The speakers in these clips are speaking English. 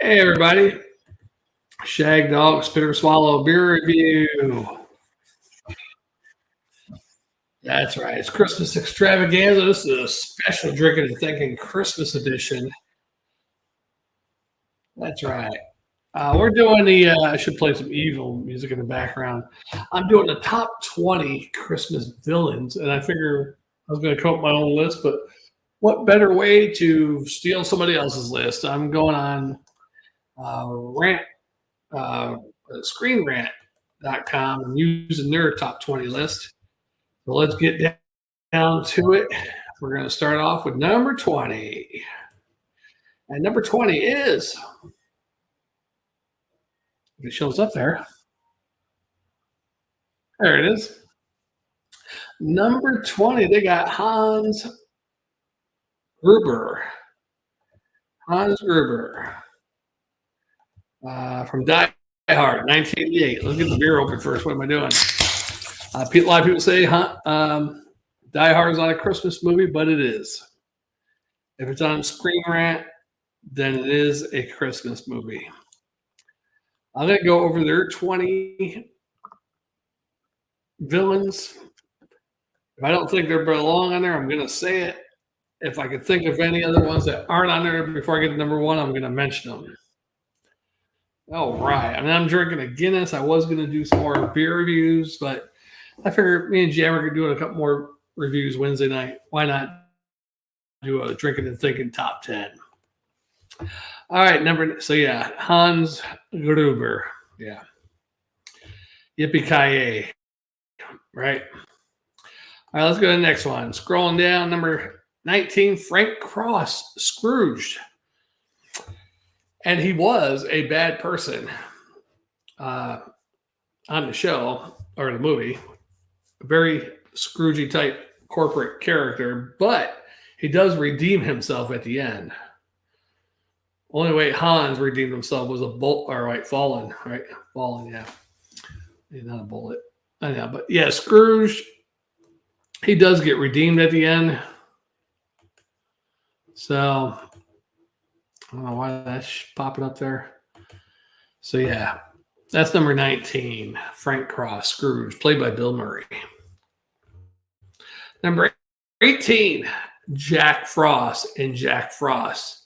Hey everybody, Shagdog Spitter Swallow Beer Review. That's right, it's Christmas Extravaganza. This is a special drinking and thinking Christmas edition. That's right. We're doing the. I should play some evil music in the background. I'm doing the top 20 Christmas villains, and I figure I was going to come up with my own list, but what better way to steal somebody else's list? I'm going on rant, uh, screenrant.com and using their top 20 list. So let's get down to it. We're going to start off with number 20. And number 20 is, if it shows up there, there it is. Number 20, they got Hans Gruber. Hans Gruber from Die Hard, 1988. Let's get the beer open first. What am I doing? A lot of people say Die Hard is not a Christmas movie, but it is. If it's on Screen Rant, then it is a Christmas movie. I'm going to go over their 20 villains. If I don't think they belong on there, I'm going to say it. If I can think of any other ones that aren't on there before I get to number one, I'm going to mention them. All right. I mean, I'm drinking a Guinness. I was going to do some more beer reviews, but I figured me and Jam are going to do a couple more reviews Wednesday night. Why not do a drinking and thinking top 10? All right, Hans Gruber. Yeah. Yippee-ki-yay. Right. All right, let's go to the next one. Scrolling down, number 19, Frank Cross, Scrooge. And he was a bad person on the show or the movie. A very Scroogey type corporate character, but he does redeem himself at the end. Only way Hans redeemed himself was a bullet, or right, fallen, right? Fallen, yeah. He's not a bullet. I know, but yeah, Scrooge, he does get redeemed at the end. So, I don't know why that's popping up there. So, yeah, that's number 19, Frank Cross, Scrooge, played by Bill Murray. Number 18, Jack Frost in Jack Frost,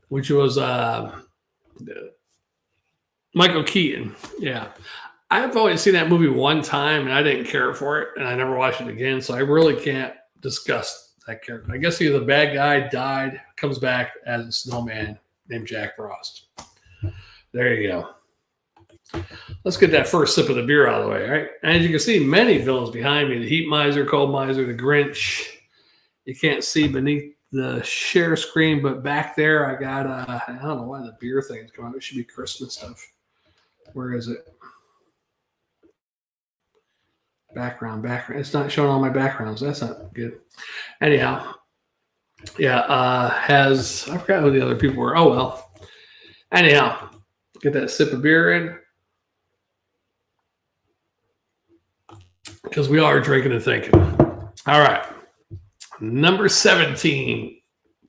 which was Michael Keaton. Yeah. I've only seen that movie one time, and I didn't care for it, and I never watched it again, so I really can't discuss that character. I guess he's a bad guy, died, comes back as a snowman named Jack Frost. There you go. Let's get that first sip of the beer out of the way, right? And as you can see, many villains behind me. The Heat Miser, Cold Miser, the Grinch. You can't see beneath the share screen, but back there I got, I don't know why the beer thing is going on. It should be Christmas stuff. Where is it? Background. It's not showing all my backgrounds. That's not good. Anyhow, yeah, I forgot who the other people were. Oh, well. Anyhow, get that sip of beer in. Because we are drinking and thinking. All right. Number 17,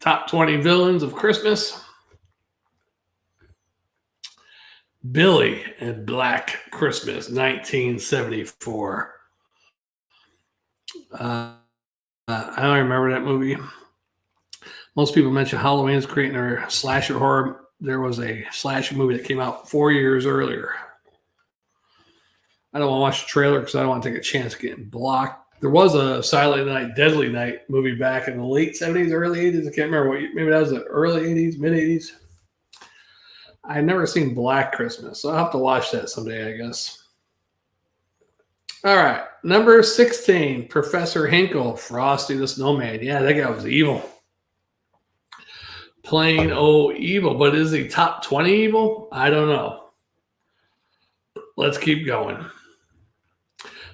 top 20 villains of Christmas. Billy and Black Christmas, 1974. I don't remember that movie. Most people mention Halloween's creating their slasher horror. There was a slasher movie that came out 4 years earlier. I don't want to watch the trailer because I don't want to take a chance of getting blocked. There was a Silent Night, Deadly Night movie back in the late 70s, early 80s. I can't remember maybe that was the early 80s, mid 80s. I've never seen Black Christmas, so I'll have to watch that someday, I guess. All right, number 16, Professor Hinkle, Frosty the Snowman. Yeah, that guy was evil. Plain old evil, but is he top 20 evil? I don't know. Let's keep going.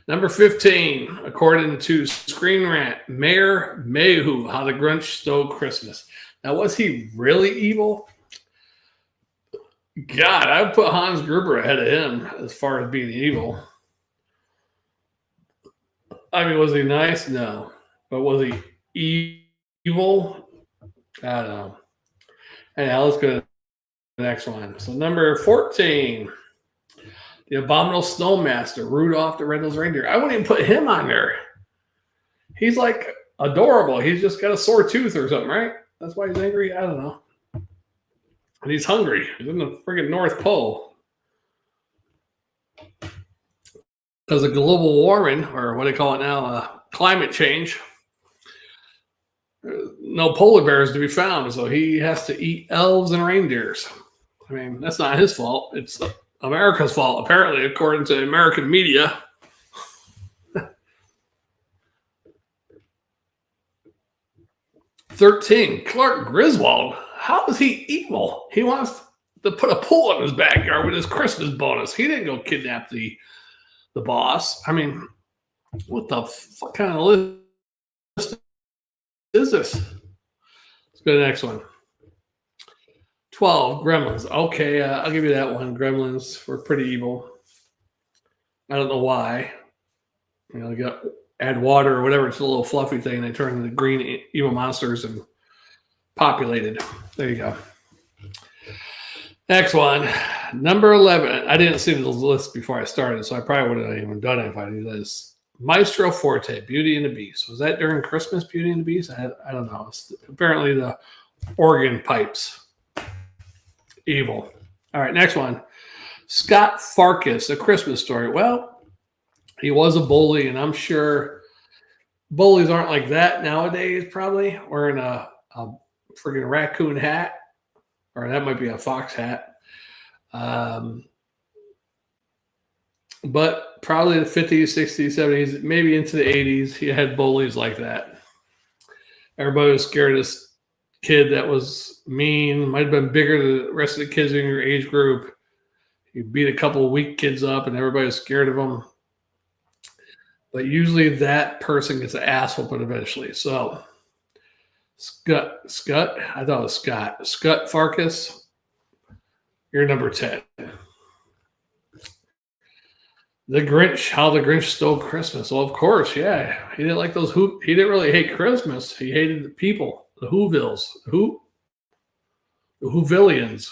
Number 15, according to Screen Rant, Mayor Mayhew, How the Grinch Stole Christmas. Now, was he really evil? God, I would put Hans Gruber ahead of him as far as being evil. I mean, was he nice? No. But was he evil? I don't know. Anyhow, let's go to next one. So number 14, the Abominable Snowmaster, Rudolph the Red-Nosed Reindeer. I wouldn't even put him on there. He's like adorable. He's just got a sore tooth or something, right? That's why he's angry. I don't know. And he's hungry. He's in the friggin' North Pole. Because of global warming, or what they call it now, climate change, no polar bears to be found. So he has to eat elves and reindeers. I mean, that's not his fault. It's America's fault, apparently, according to American media. 13, Clark Griswold. How is he evil? He wants to put a pool in his backyard with his Christmas bonus. He didn't go kidnap the boss. I mean, what the fuck kind of list is this? Let's go to the next one. 12, Gremlins. Okay, I'll give you that one. Gremlins were pretty evil. I don't know why. You know, they got add water or whatever. It's a little fluffy thing. They turn into green evil monsters and populated. There you go. Next one, number 11. I didn't see the list before I started, so I probably wouldn't have even done it if I knew this. Maestro Forte, Beauty and the Beast. Was that during Christmas, Beauty and the Beast? I don't know. It's apparently the organ pipes. Evil. All right, next one. Scott Farkas, A Christmas Story. Well, he was a bully, and I'm sure bullies aren't like that nowadays, probably. Wearing a friggin' raccoon hat. Or that might be a fox hat. But probably the 50s, 60s, 70s, maybe into the 80s, he had bullies like that. Everybody was scared of this kid that was mean, might have been bigger than the rest of the kids in your age group. He beat a couple of weak kids up, and everybody was scared of him. But usually that person gets an ass whooping eventually. So Scott, I thought it was Scott. Scott Farkas, you're number 10. The Grinch, How the Grinch Stole Christmas. Well, of course, yeah. He didn't like those he didn't really hate Christmas. He hated the people, the Whovilles. The Whovillians.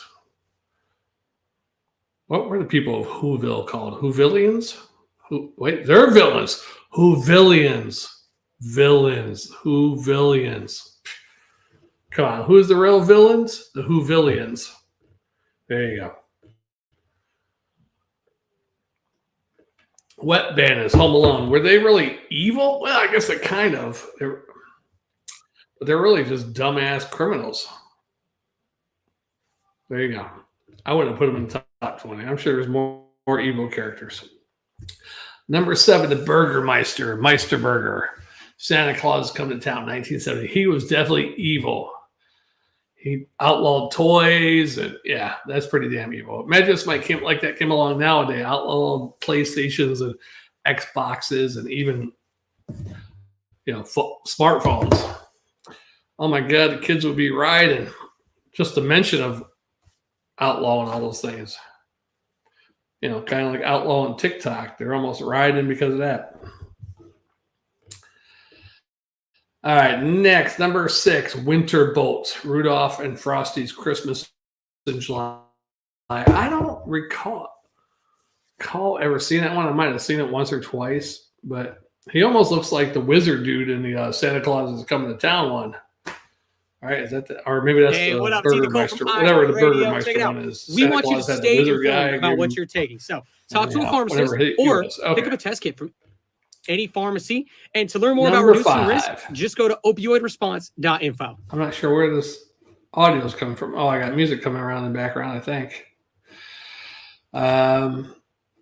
What were the people of Whoville called? Whovillians? Wait, they're villains. Whovillians. Villains. Whovillians. Come on, who's the real villains? The Whovillians. There you go. Wet Bandits, Home Alone. Were they really evil? Well, I guess they kind of. But they're really just dumbass criminals. There you go. I wouldn't have put them in the top 20. I'm sure there's more evil characters. Number 7, the Burgermeister, Meisterburger. Santa Claus Come to Town, 1970. He was definitely evil. He outlawed toys, and yeah, that's pretty damn evil. Imagine somebody came along nowadays, outlawed PlayStations and Xboxes and even, smartphones. Oh my God, the kids would be rioting. Just the mention of outlawing all those things. Kind of like outlawing TikTok. They're almost rioting because of that. All right, next, number 6, Winter Bolt, Rudolph and Frosty's Christmas in July. I don't recall ever seeing that one. I might have seen it once or twice, but he almost looks like the wizard dude in the Santa Claus is Coming to Town one. All right, is that or maybe that's the Burgermeister, whatever the Burgermeister one is. We want you to stay informed about what you're taking. So talk to a pharmacist or pick up a test kit from any pharmacy. And to learn more about reducing risk, just go to opioidresponse.info. I'm not sure where this audio is coming from. Oh, I got music coming around in the background, I think.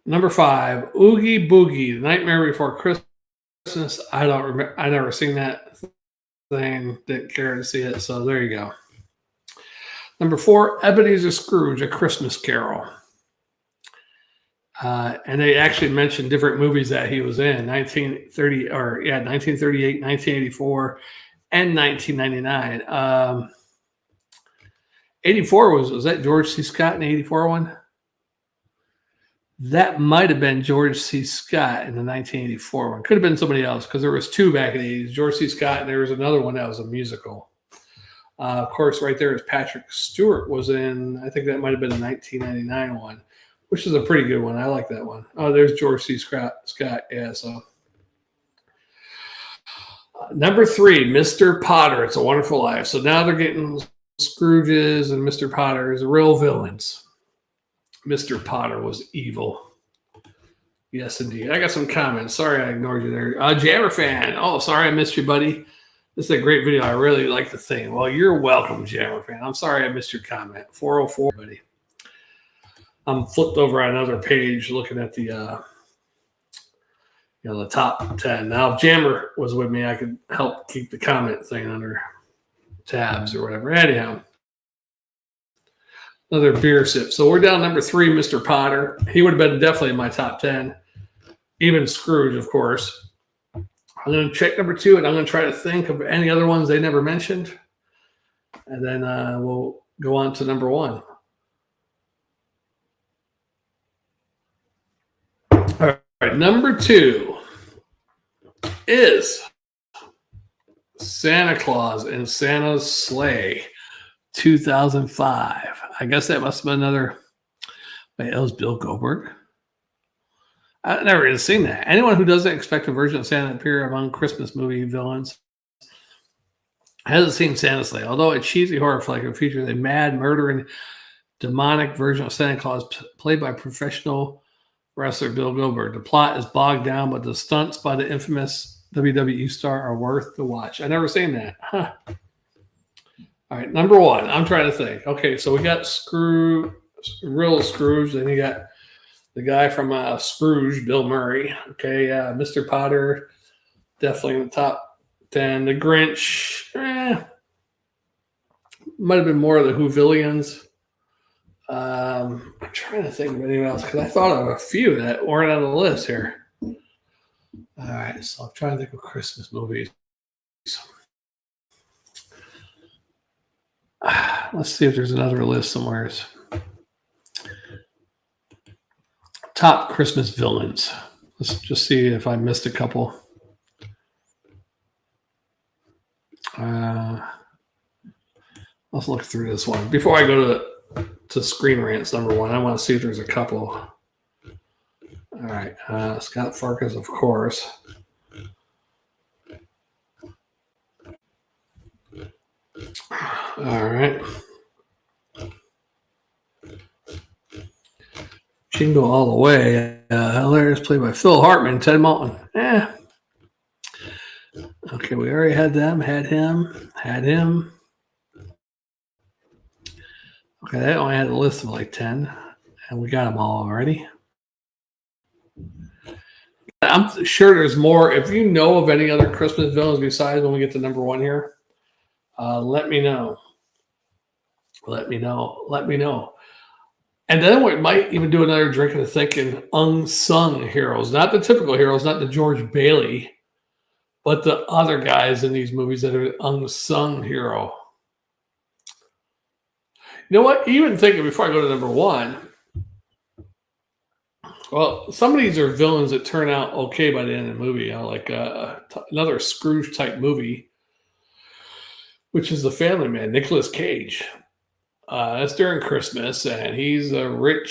Number 5, Oogie Boogie, The Nightmare Before Christmas. I don't remember. I never seen that thing. Didn't care to see it. So there you go. Number 4, Ebenezer Scrooge, A Christmas Carol. And they actually mentioned different movies that he was in, 1938, 1984, and 1999. 84 was that George C. Scott in the 84 one? That might have been George C. Scott in the 1984 one. Could have been somebody else because there was 2 back in the 80s, George C. Scott, and there was another one that was a musical. Of course, right there is Patrick Stewart was in, I think that might have been a 1999 one, which is a pretty good one. I like that one. Oh, there's George C. Scott. Yeah, so. Number 3, Mr. Potter. It's a Wonderful Life. So now they're getting Scrooges and Mr. Potter as real villains. Mr. Potter was evil. Yes, indeed. I got some comments. Sorry I ignored you there. Jammer fan. Oh, sorry I missed you, buddy. This is a great video. I really like the thing. Well, you're welcome, Jammer fan. I'm sorry I missed your comment. 404, buddy. I'm flipped over on another page looking at the the top 10. Now, if Jammer was with me, I could help keep the comment thing under tabs or whatever. Anyhow, another beer sip. So we're down number 3, Mr. Potter. He would have been definitely in my top 10. Even Scrooge, of course. I'm going to check number 2, and I'm going to try to think of any other ones they never mentioned. And then we'll go on to number 1. All right, number 2 is Santa Claus and Santa's Sleigh, 2005. I guess that must have been another. Wait, that was Bill Goldberg. I've never even seen that. Anyone who doesn't expect a version of Santa to appear among Christmas movie villains hasn't seen Santa's Sleigh. Although a cheesy horror flick, it features a mad, murdering, demonic version of Santa Claus played by professional wrestler Bill Goldberg. The plot is bogged down, but the stunts by the infamous WWE star are worth the watch. I've never seen that. Huh. All right, number 1. I'm trying to think. Okay, so we got real Scrooge, then you got the guy from Scrooge, Bill Murray. Okay, Mr. Potter, definitely in the top 10. The Grinch, might have been more of the Who Villians. I'm trying to think of anyone else because I thought of a few that weren't on the list here. All right, so I'm trying to think of Christmas movies. Let's see if there's another list somewhere. Top Christmas villains. Let's just see if I missed a couple. Let's look through this one. Before I go to Screen Rants number 1, I want to see if there's a couple. All right. Scott Farkas, of course. All right. Jingle All the Way. Hilarious, played by Phil Hartman, Ted Moulton. Okay, we already had them. Had him. Okay, that only had a list of like 10, and we got them all already. I'm sure there's more. If you know of any other Christmas villains besides when we get to number 1 here, let me know. Let me know. And then we might even do another drink of the thinking unsung heroes, not the typical heroes, not the George Bailey, but the other guys in these movies that are unsung hero. You know what? Even thinking before I go to number 1, well, some of these are villains that turn out okay by the end of the movie. Like another Scrooge type movie, which is The Family Man, Nicolas Cage. That's during Christmas, and he's a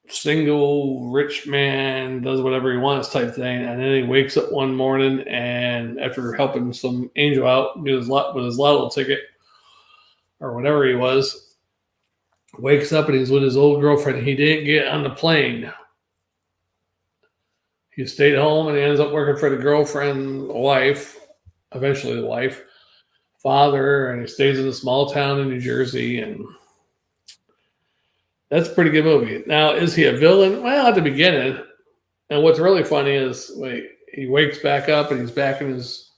single rich man, does whatever he wants type thing, and then he wakes up one morning and after helping some angel out with his lotto ticket or whatever he was, wakes up and he's with his old girlfriend. He didn't get on the plane. He stayed home and he ends up working for the girlfriend, the wife, eventually the wife, father, and he stays in a small town in New Jersey, and that's a pretty good movie. Now, is he a villain? Well, at the beginning. And what's really funny is, he wakes back up and he's back in his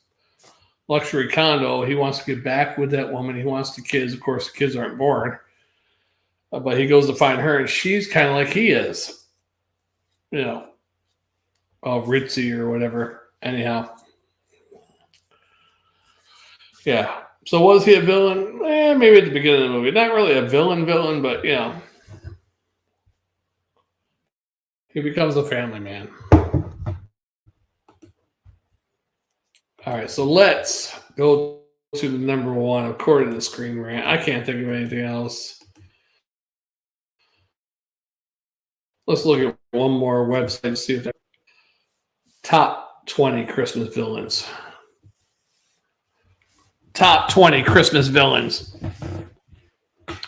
luxury condo. He wants to get back with that woman. He wants the kids. Of course, the kids aren't born. But he goes to find her, and she's kind of like he is. Ritzy or whatever. Anyhow. Yeah. So was he a villain? Maybe at the beginning of the movie. Not really a villain, but, he becomes a family man. All right, so let's go to the number one according to the Screen Rant. I can't think of anything else. Let's look at one more website to see if that top 20 Christmas villains. Top 20 Christmas villains.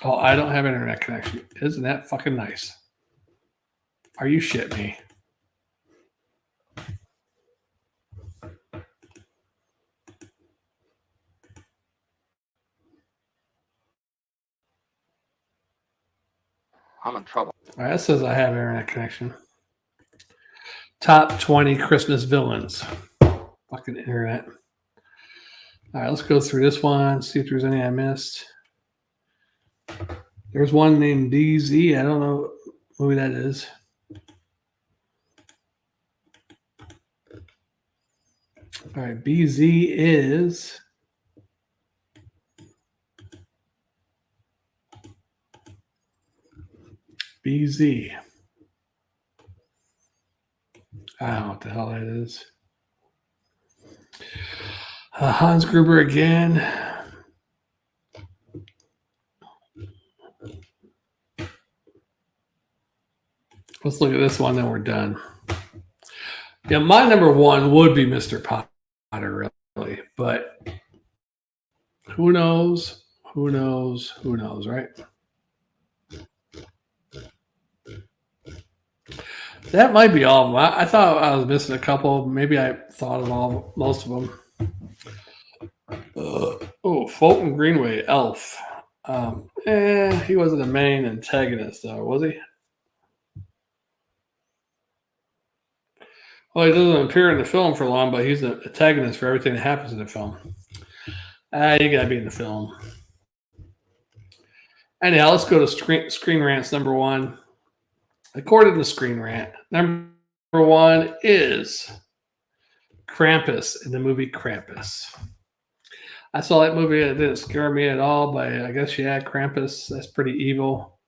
Oh, I don't have internet connection. Isn't that fucking nice? Are you shitting me? I'm in trouble. All right, that says I have internet connection. Top 20 Christmas villains. Fucking internet. All right, let's go through this one, see if there's any I missed. There's one named DZ. I don't know who that is. All right, BZ is BZ. I don't know what the hell that is. Hans Gruber again. Let's look at this one, then we're done. Yeah, my number one would be Mr. Potter, really. But who knows? Who knows? Who knows, right? That might be all of them. I thought I was missing a couple. Maybe I thought of most of them. Fulton Greenway, Elf. He wasn't the main antagonist, though, was he? Well, he doesn't appear in the film for long, but he's an antagonist for everything that happens in the film. You gotta be in the film. Anyhow, let's go to Screen Rant's number one. According to Screen Rant, number one is Krampus in the movie Krampus. I saw that movie. It didn't scare me at all, but I guess, yeah, Krampus, that's pretty evil.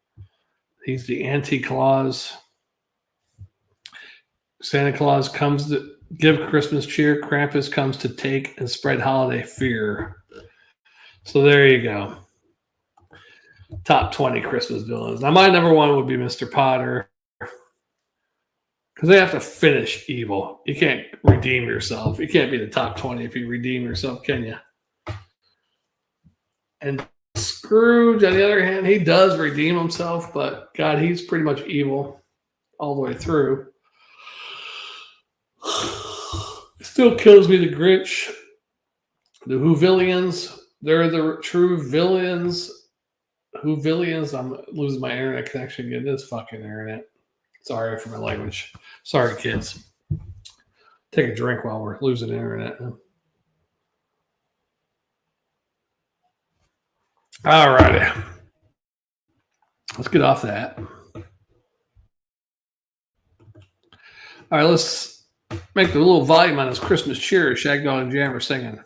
He's the anti-Claus. Santa Claus comes to give Christmas cheer. Krampus comes to take and spread holiday fear. So there you go. Top 20 Christmas villains. Now, my number one would be Mr. Potter. Because they have to finish evil. You can't redeem yourself. You can't be the top 20 if you redeem yourself, can you? And Scrooge, on the other hand, he does redeem himself, but God, he's pretty much evil all the way through. Still kills me, the Grinch. The Whovilians, they're the true villains. Whovilians, I'm losing my internet connection again. This fucking internet. Sorry for my language. Sorry, kids. Take a drink while we're losing internet. All righty. Let's get off that. All right, let's make the little volume on this Christmas cheer. Shagdog and Jam are singing.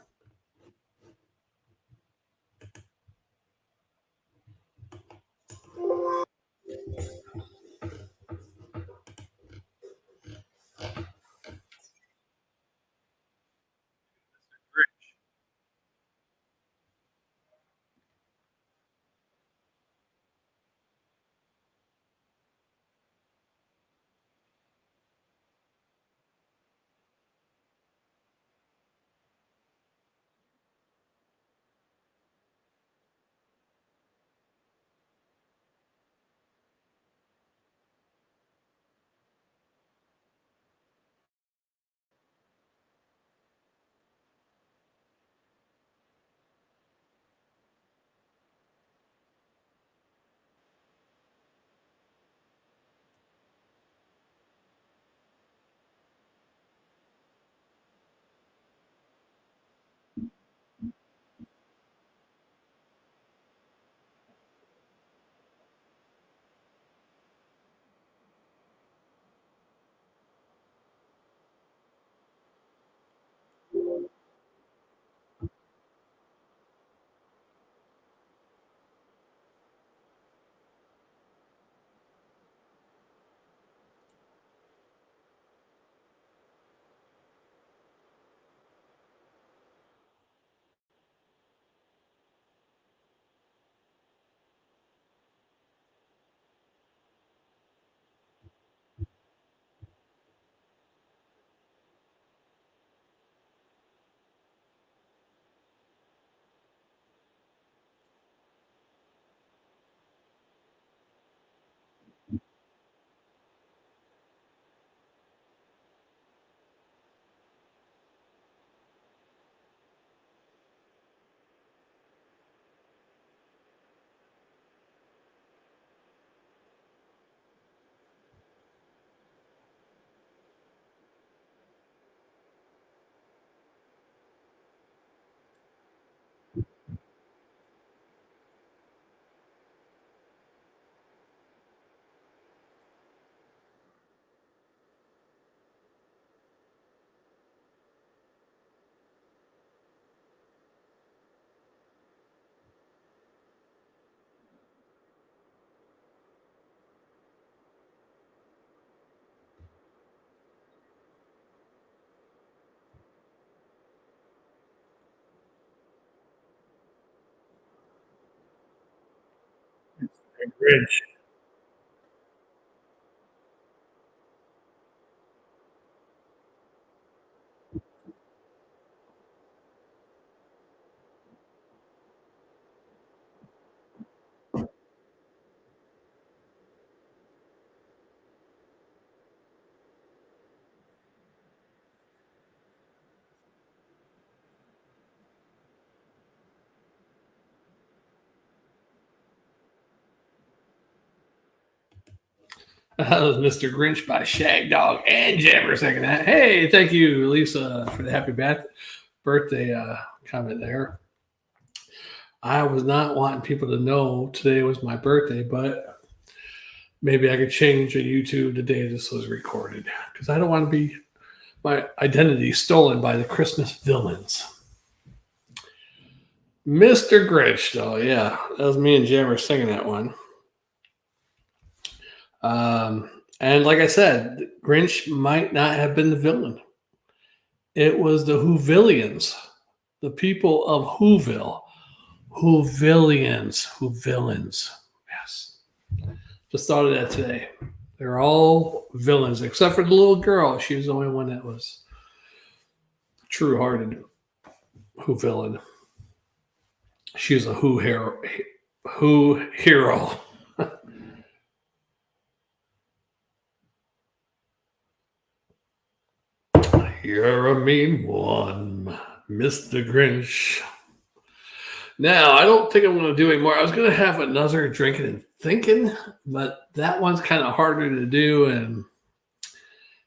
Grinch. That was Mr. Grinch by Shagdog and Jammer second that. Hey, thank you, Lisa, for the happy birthday comment there. I was not wanting people to know today was my birthday, but maybe I could change on YouTube the day this was recorded because I don't want to be my identity stolen by the Christmas Villians. Mr. Grinch, though, yeah, that was me and Jammer singing that one. And like I said, Grinch might not have been the villain. It was the Whovillians, the people of Whoville. Whovillians. Yes. Just thought of that today. They're all villains, except for the little girl. She was the only one that was true-hearted Whovillain. She was a Who hero. You're a mean one, Mr. Grinch. Now, I don't think I'm going to do anymore. I was going to have another drinking and thinking, but that one's kind of harder to do, and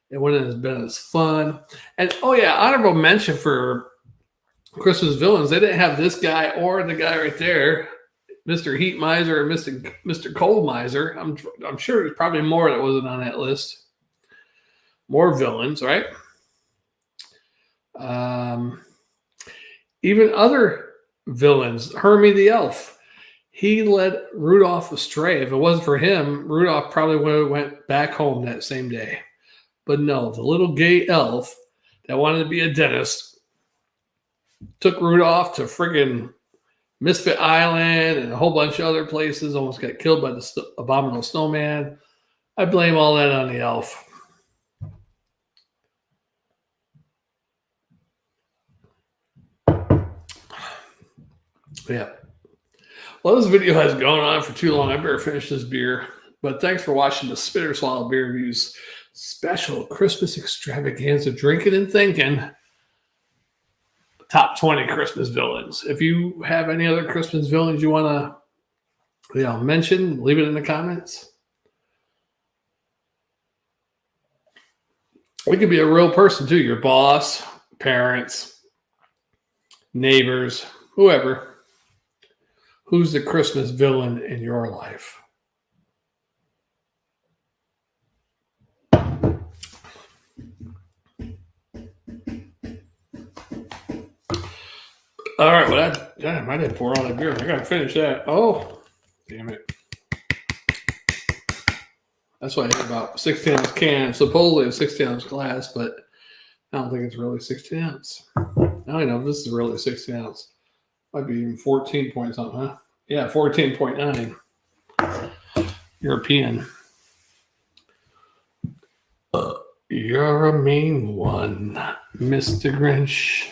it wouldn't have been as fun. And, oh, yeah, honorable mention for Christmas Villains. They didn't have this guy or the guy right there, Mr. Heat Miser or Mr. Cold Miser. I'm sure there's probably more that wasn't on that list. More villains, right? Even other villains. Hermie the Elf. He led Rudolph astray. If it wasn't for him, Rudolph probably would have went back home that same day. But no, the little gay elf that wanted to be a dentist took Rudolph to friggin' Misfit Island and a whole bunch of other places. Almost got killed by the abominable snowman. I blame all that on the elf. Yeah. Well, this video has gone on for too long. I better finish this beer. But thanks for watching the Spitter Swallow Beer Reviews special Christmas extravaganza drinking and thinking. Top 20 Christmas villains. If you have any other Christmas villains you want to mention, leave it in the comments. We could be a real person too. Your boss, parents, neighbors, whoever. Who's the Christmas villain in your life? All right, well, I didn't pour all that beer. I got to finish that. Oh, damn it. That's why I had about 16-ounce can. Supposedly a 16-ounce glass, but I don't think it's really 16 ounce. Now I know this is really 16 ounce. Might be even 14 point something, huh? Yeah, 14.9. European. You're a mean one, Mr. Grinch.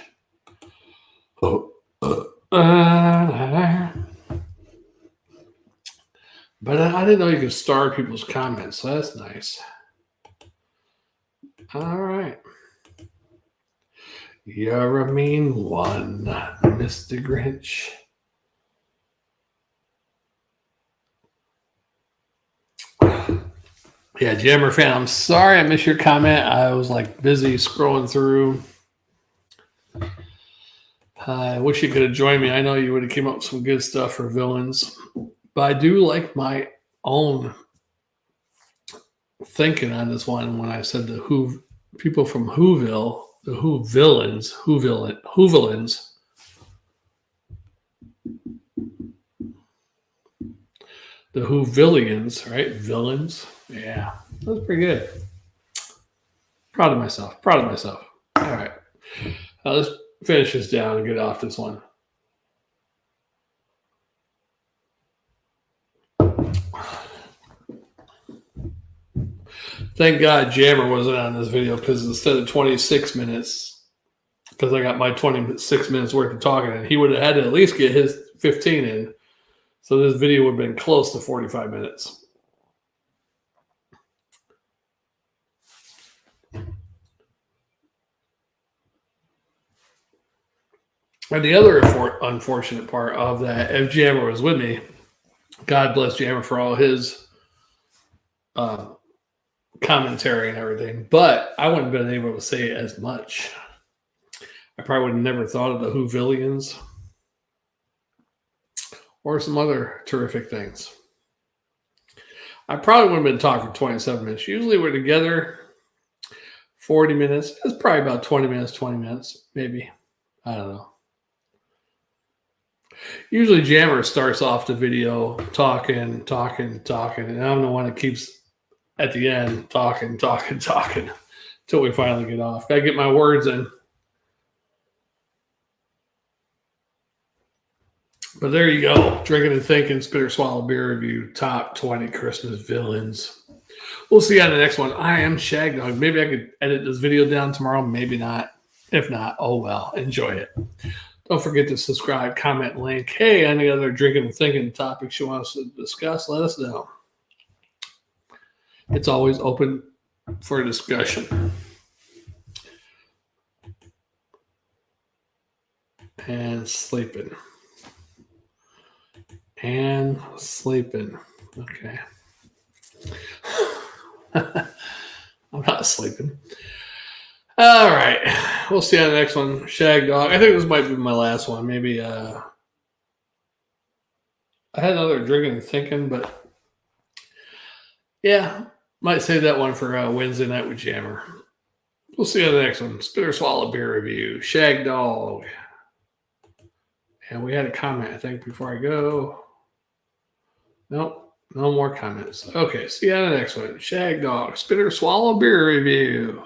But I didn't know you could star people's comments, so that's nice. All right. You're a mean one, Mr. Grinch. Yeah, Jammer fan, I'm sorry I missed your comment. I was like busy scrolling through. I wish you could have joined me. I know you would have came up with some good stuff for villains. But I do like my own thinking on this one when I said the people from Whoville, the Whovillains. The Whovillians, right? Villains. Yeah, that was pretty good. Proud of myself. All right. Let's finish this down and get off this one. Thank God Jammer wasn't on this video because instead of 26 minutes, because I got my 26 minutes worth of talking, and he would have had to at least get his 15 in. So this video would have been close to 45 minutes. And the other unfortunate part of that, if Jammer was with me, God bless Jammer for all his commentary and everything, but I wouldn't have been able to say as much. I probably would have never thought of the Who Villians or some other terrific things. I probably wouldn't have been talking 27 minutes. Usually we're together 40 minutes. It's probably about 20 minutes, maybe. I don't know. Usually Jammer starts off the video talking, and I'm the one that keeps at the end talking until we finally get off. Gotta get my words in. But there you go. Drinking and Thinking, Spitter Swallow Beer Review, top 20 Christmas villains. We'll see you on the next one. I am Shagdog. Maybe I could edit this video down tomorrow. Maybe not. If not, oh well. Enjoy it. Don't forget to subscribe, comment, link. Hey, any other drinking and thinking topics you want us to discuss, let us know. It's always open for discussion. And sleeping. Okay. I'm not sleeping. All right. We'll see you on the next one. Shagdog. I think this might be my last one. Maybe I had another drinking and thinking, but yeah, might save that one for Wednesday night with Jammer. We'll see you on the next one. Spitter Swallow Beer Review. Shagdog. And we had a comment, I think, before I go. Nope. No more comments. Okay. See you on the next one. Shagdog. Spitter Swallow Beer Review.